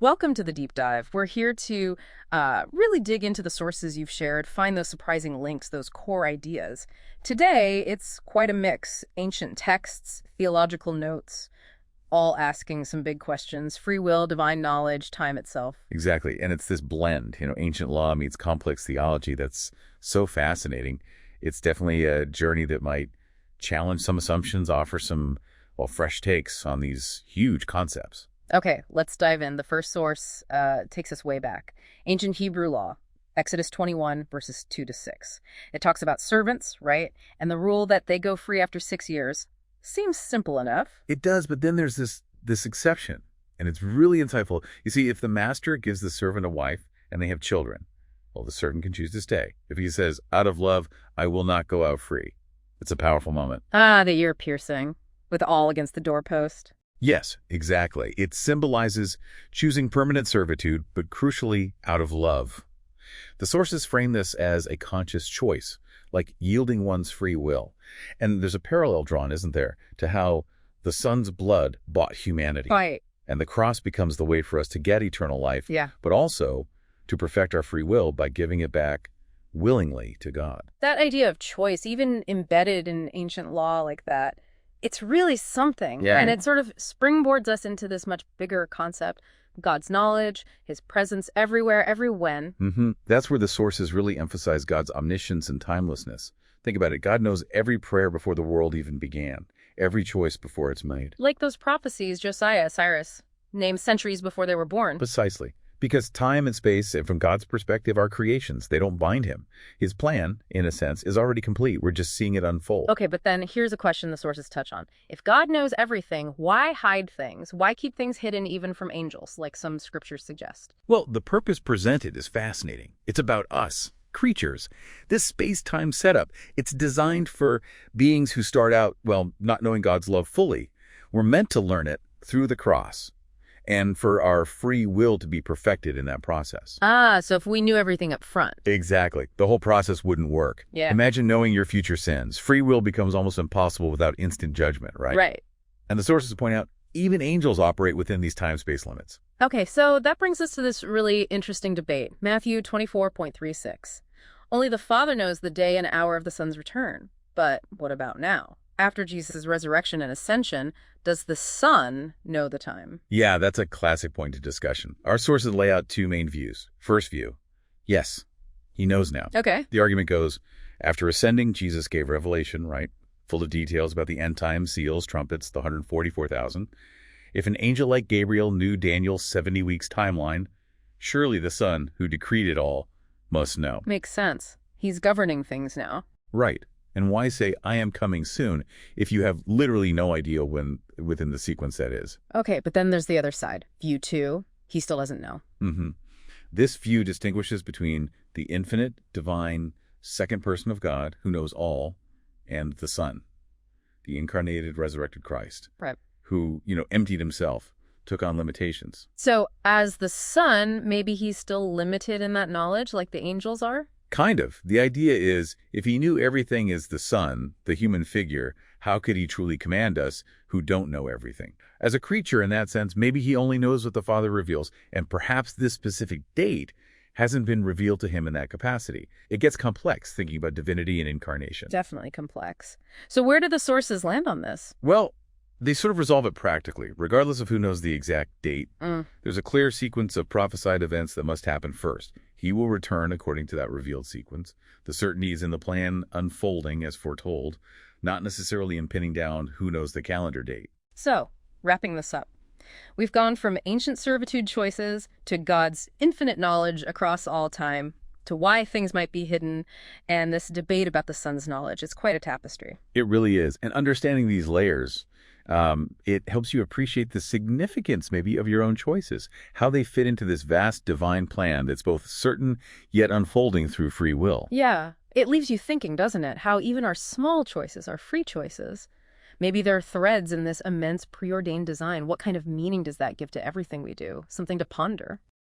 Welcome to the deep dive. We're here to really dig into the sources you've shared, find those surprising links, those core ideas. Today, it's quite a mix. Ancient texts, theological notes, all asking some big questions. Free will, divine knowledge, time itself. Exactly. And it's this blend, ancient law meets complex theology that's so fascinating. It's definitely a journey that might challenge some assumptions, offer some, fresh takes on these huge concepts. Okay, let's dive in. The first source takes us way back. Ancient Hebrew law, Exodus 21, verses 2 to 6. It talks about servants, right? And the rule that they go free after 6 years seems simple enough. It does, but then there's this exception, and it's really insightful. You see, if the master gives the servant a wife and they have children, the servant can choose to stay. If he says, out of love, I will not go out free. It's a powerful moment. Ah, the ear piercing, with all against the doorpost. Yes, exactly. It symbolizes choosing permanent servitude, but crucially out of love. The sources frame this as a conscious choice, like yielding one's free will. And there's a parallel drawn, isn't there, to how the Son's blood bought humanity. Right. And the cross becomes the way for us to get eternal life, Yeah. but also to perfect our free will by giving it back willingly to God. That idea of choice, even embedded in ancient law like that, it's really something. Yeah. And it sort of springboards us into this much bigger concept. God's knowledge, his presence everywhere, every when. That's where the sources really emphasize God's omniscience and timelessness. Think about it. God knows every prayer before the world even began, every choice before it's made. Like those prophecies Josiah, Cyrus, named centuries before they were born. Precisely. Because time and space, from God's perspective, are creations. They don't bind him. His plan, in a sense, is already complete. We're just seeing it unfold. Okay, but then here's a question the sources touch on. If God knows everything, why hide things? Why keep things hidden even from angels, like some scriptures suggest? Well, the purpose presented is fascinating. It's about us, creatures. This space-time setup, it's designed for beings who start out, not knowing God's love fully. We're meant to learn it through the cross, and for our free will to be perfected in that process. Ah, so if we knew everything up front. Exactly. The whole process wouldn't work. Yeah. Imagine knowing your future sins. Free will becomes almost impossible without instant judgment, right? Right. And the sources point out, even angels operate within these time-space limits. Okay, so that brings us to this really interesting debate. Matthew 24.36. Only the Father knows the day and hour of the Son's return. But what about now? After Jesus' resurrection and ascension, does the Son know the time? Yeah, that's a classic point of discussion. Our sources lay out two main views. First view, yes, he knows now. Okay. The argument goes, after ascending, Jesus gave revelation, right? Full of details about the end time, seals, trumpets, the 144,000. If an angel like Gabriel knew Daniel's 70 weeks timeline, surely the Son, who decreed it all, must know. Makes sense. He's governing things now. Right. And why say, I am coming soon, if you have literally no idea when within the sequence that is? Okay, but then there's the other side. View 2, he still doesn't know. This view distinguishes between the infinite, divine, second person of God, who knows all, and the Son, the incarnated, resurrected Christ, Right. who, emptied himself, took on limitations. So as the Son, maybe he's still limited in that knowledge like the angels are? Kind of. The idea is, if he knew everything as the Son, the human figure, how could he truly command us who don't know everything? As a creature, in that sense, maybe he only knows what the Father reveals, and perhaps this specific date hasn't been revealed to him in that capacity. It gets complex, thinking about divinity and incarnation. Definitely complex. So where do the sources land on this? Well, they sort of resolve it practically. Regardless of who knows the exact date, there's a clear sequence of prophesied events that must happen first. He will return according to that revealed sequence. The certainty is in the plan unfolding as foretold, not necessarily in pinning down who knows the calendar date. So, wrapping this up, we've gone from ancient servitude choices to God's infinite knowledge across all time, to why things might be hidden, and this debate about the Son's knowledge. It's quite a tapestry. It really is. And understanding these layers, it helps you appreciate the significance maybe of your own choices, how they fit into this vast divine plan that's both certain yet unfolding through free will. Yeah, it leaves you thinking, doesn't it? How even our small choices are free choices. Maybe there are threads in this immense preordained design. What kind of meaning does that give to everything we do? Something to ponder.